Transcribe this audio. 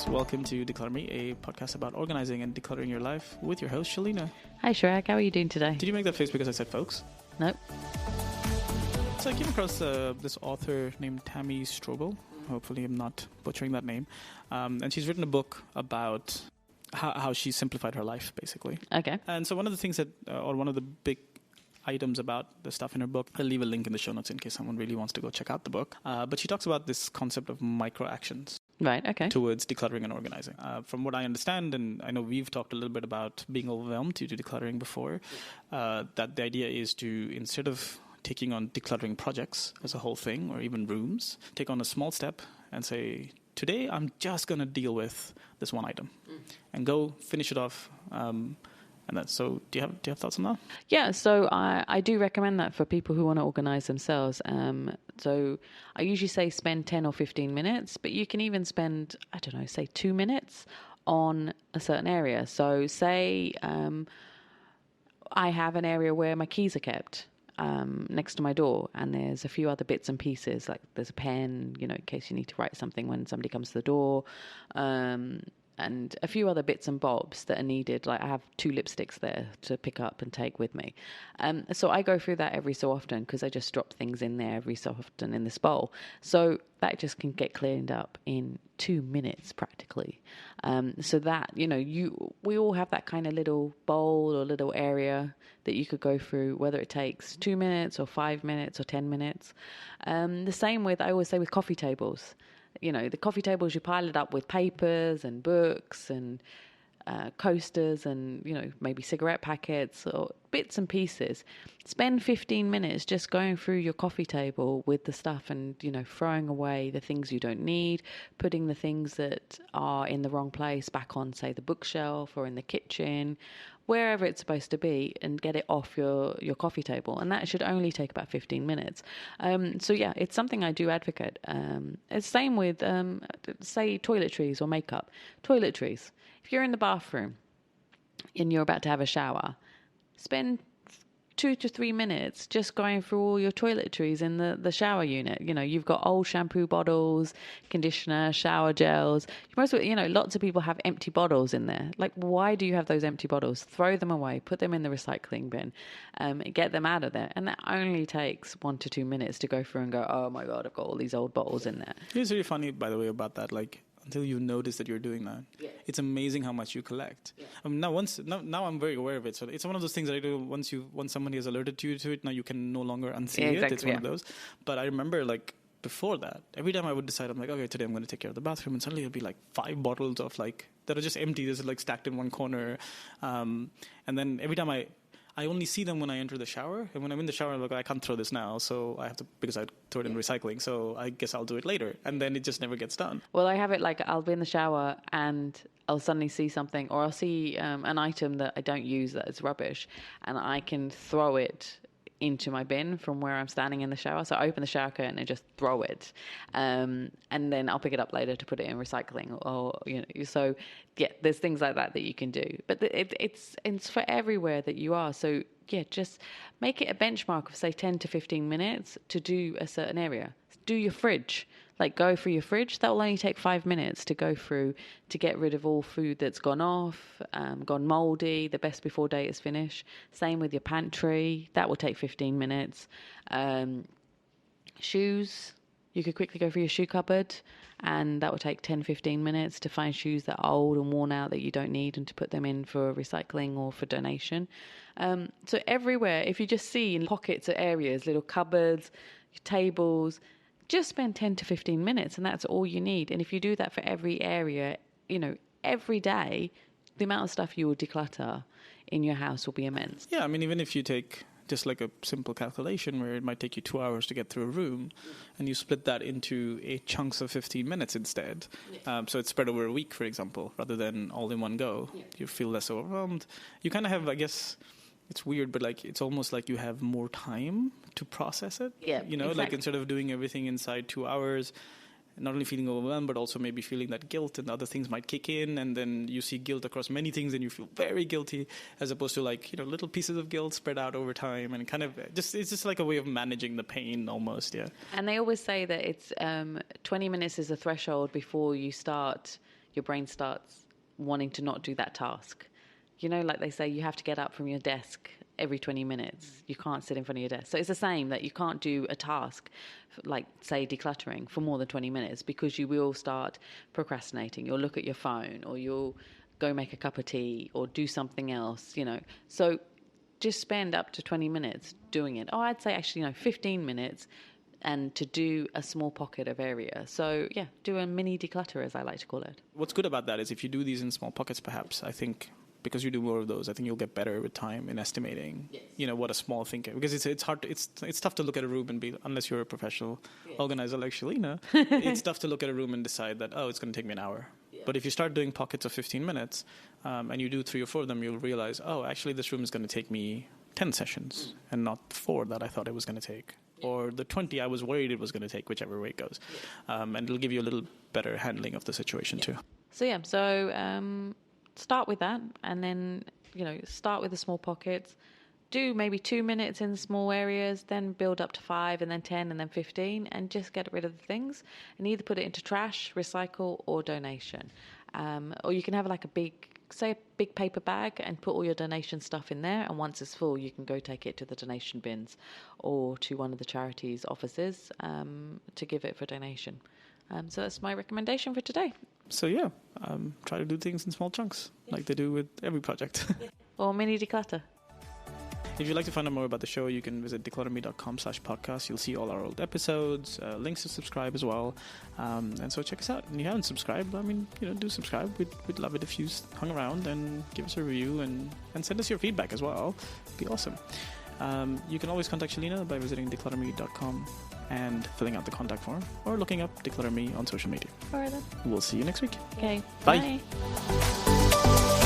folks. Welcome to Declutter Me, a podcast about organizing and decluttering your life with your host, Shelina. Hi, Chirag. How are you doing today? Did you make that face because I said folks? Nope. So I came across this author named Tammy Strobel. Hopefully I'm not butchering that name. And she's written a book about how she simplified her life, basically. Okay. And so one of the things that, or one of the big items about the stuff in her book, I'll leave a link in the show notes in case someone really wants to go check out the book. But she talks about this concept of micro actions. Right, okay. Towards decluttering and organizing. From what I understand, and I know we've talked a little bit about being overwhelmed due to decluttering before, that the idea is to, instead of taking on decluttering projects as a whole thing, or even rooms, take on a small step and say, today I'm just going to deal with this one item and go finish it off. And that's, so do you have thoughts on that? Yeah, so I do recommend that for people who want to organize themselves. So I usually say spend 10 or 15 minutes, but you can even spend, I don't know, say 2 minutes on a certain area. So say I have an area where my keys are kept next to my door, and there's a few other bits and pieces, like there's a pen, in case you need to write something when somebody comes to the door, and a few other bits and bobs that are needed. Like I have 2 lipsticks there to pick up and take with me. So I go through that every so often because I just drop things in there every so often in this bowl. So that just can get cleaned up in 2 minutes practically. So that, we all have that kind of little bowl or little area that you could go through, whether it takes 2 minutes or 5 minutes or 10 minutes. The same with, I always say, with coffee tables. The coffee tables, you pile it up with papers and books and coasters and, maybe cigarette packets or bits and pieces. Spend 15 minutes just going through your coffee table with the stuff and, throwing away the things you don't need, putting the things that are in the wrong place back on, say, the bookshelf or in the kitchen, wherever it's supposed to be, and get it off your coffee table. And that should only take about 15 minutes. So yeah, it's something I do advocate. It's the same with, say, toiletries or makeup. Toiletries. If you're in the bathroom and you're about to have a shower, spend 2 to 3 minutes just going through all your toiletries in the shower unit. You've got old shampoo bottles, conditioner, shower gels. Lots of people have empty bottles in there. Like, why do you have those empty bottles? Throw them away, put them in the recycling bin, get them out of there. And that only takes 1 to 2 minutes to go through and go, oh my God, I've got all these old bottles in there. It's really funny, by the way, about that. Like, until you notice that you're doing that. Yeah. It's amazing how much you collect. Yeah. Now I'm very aware of it. So it's one of those things that I do once somebody has alerted you to it, now you can no longer unsee it. It's one of those. But I remember, like, before that, every time I would decide, I'm like, okay, today I'm going to take care of the bathroom, and suddenly it'll be like 5 bottles of, like, that are just empty. They're like stacked in one corner. And then every time I only see them when I enter the shower. And when I'm in the shower, I'm like, I can't throw this now. So I have to, because I throw it in recycling. So I guess I'll do it later. And then it just never gets done. Well, I have it like I'll be in the shower and I'll suddenly see something, or I'll see an item that I don't use that is rubbish, and I can throw it into my bin from where I'm standing in the shower. So I open the shower curtain and just throw it. And then I'll pick it up later to put it in recycling. Or, so yeah, there's things like that you can do. But it's for everywhere that you are. So yeah, just make it a benchmark of, say, 10 to 15 minutes to do a certain area. Do your fridge. Like, go through your fridge. That will only take 5 minutes to go through to get rid of all food that's gone off, gone moldy, the best before date is finished. Same with your pantry. That will take 15 minutes. Shoes. You could quickly go through your shoe cupboard, and that will take 10, 15 minutes to find shoes that are old and worn out that you don't need and to put them in for recycling or for donation. So everywhere, if you just see in pockets of areas, little cupboards, tables, just spend 10 to 15 minutes, and that's all you need. And if you do that for every area, every day, the amount of stuff you will declutter in your house will be immense. Yeah, I mean, even if you take just like a simple calculation where it might take you 2 hours to get through a room, and you split that into 8 chunks of 15 minutes instead. Yeah. So it's spread over a week, for example, rather than all in one go. Yeah. You feel less overwhelmed. You kind of have, I guess, it's weird, but like it's almost like you have more time to process it. Yeah, exactly. Like instead of doing everything inside 2 hours, not only feeling overwhelmed, but also maybe feeling that guilt, and other things might kick in, and then you see guilt across many things and you feel very guilty, as opposed to like, little pieces of guilt spread out over time, and kind of it's just like a way of managing the pain almost. Yeah. And they always say that it's 20 minutes is a threshold before you start your brain starts wanting to not do that task. You know, like they say, you have to get up from your desk every 20 minutes. You can't sit in front of your desk. So it's the same, that you can't do a task, like, say, decluttering, for more than 20 minutes, because you will start procrastinating. You'll look at your phone, or you'll go make a cup of tea, or do something else, you know. So just spend up to 20 minutes doing it. Oh, I'd say actually, 15 minutes, and to do a small pocket of area. So, yeah, do a mini declutter, as I like to call it. What's good about that is if you do these in small pockets, perhaps, I think, because you do more of those, I think you'll get better with time in estimating, what a small thing can, because it's hard, it's tough to look at a room and be, unless you're a professional organizer like Shelina, it's tough to look at a room and decide that, it's going to take me an hour. Yeah. But if you start doing pockets of 15 minutes, and you do 3 or 4 of them, you'll realize, actually this room is going to take me 10 sessions and not 4 that I thought it was going to take. Or the 20 I was worried it was going to take, whichever way it goes. And it'll give you a little better handling of the situation too. So, start with that, and then, start with the small pockets. Do maybe 2 minutes in small areas, then build up to 5, and then 10, and then 15, and just get rid of the things, and either put it into trash, recycle, or donation. Or you can have like a big paper bag and put all your donation stuff in there, and once it's full, you can go take it to the donation bins or to one of the charities' offices to give it for donation. So that's my recommendation for today. So try to do things in small chunks, like they do with every project. Or mini declutter. If you'd like to find out more about the show, you can visit declutterme.com/podcast. You'll see all our old episodes, links to subscribe as well. And so check us out. And if you haven't subscribed, do subscribe. We'd love it if you hung around and give us a review and send us your feedback as well. It'd be awesome. You can always contact Shelina by visiting declutterme.com and filling out the contact form, or looking up Declutter Me on social media. All right then. We'll see you next week. Okay. Bye. Bye.